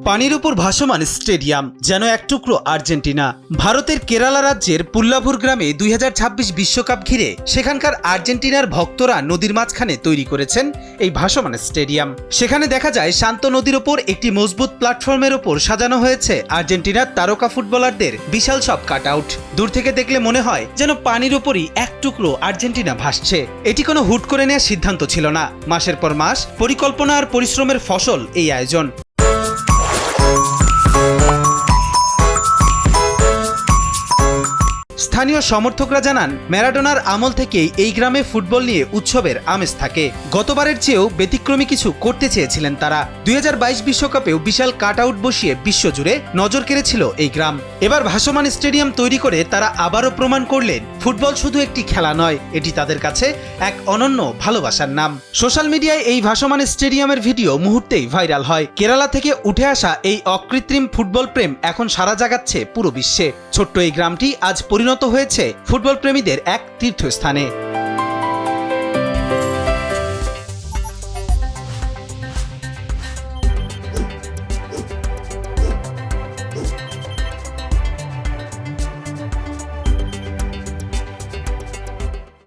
পানির উপর ভাসমান স্টেডিয়াম যেন এক টুকরো আর্জেন্টিনা। ভারতের কেরালা রাজ্যের পুল্লাভুর গ্রামে 2026 বিশ্বকাপ ঘিরে সেখানকার আর্জেন্টিনার ভক্তরা নদীর মাঝখানে তৈরি করেছেন এই ভাসমান স্টেডিয়াম। সেখানে দেখা যায় শান্ত নদীর ওপর একটি মজবুত প্ল্যাটফর্মের ওপর সাজানো হয়েছে আর্জেন্টিনার তারকা ফুটবলারদের বিশাল সব কাটআউট। দূর থেকে দেখলে মনে হয় যেন পানির ওপরই এক টুকরো আর্জেন্টিনা ভাসছে। এটি কোনো হুট করে নেওয়ার সিদ্ধান্ত ছিল না, মাসের পর মাস পরিকল্পনা আর পরিশ্রমের ফসল এই আয়োজন। স্থানীয় সমর্থকরা জানান, ম্যারাডোনার আমল থেকেই এই গ্রামে ফুটবল নিয়ে উৎসবের আমেজ থাকে। গতবারের চেয়েও ব্যতিক্রমী কিছু করতে চেয়েছিলেন তারা। 2022 বিশ্বকাপেও বিশাল কাটআউট বসিয়ে বিশ্বজুড়ে নজর কেড়েছিল এই গ্রাম। এবার ভাসমান স্টেডিয়াম তৈরি করে তারা আবারও প্রমাণ করলেন ফুটবল শুধু একটি খেলা নয়, এটি তাদের কাছে এক অনন্য ভালোবাসার নাম। সোশ্যাল মিডিয়ায় এই ভাসমান স্টেডিয়ামের ভিডিও মুহূর্তেই ভাইরাল হয়। কেরালা থেকে উঠে আসা এই অকৃত্রিম ফুটবল প্রেম এখন সাড়া জাগাচ্ছে পুরো বিশ্বে। ছোট্ট এই গ্রামটি আজ পরিণত হয়েছে ফুটবল প্রেমীদের এক তীর্থস্থানে।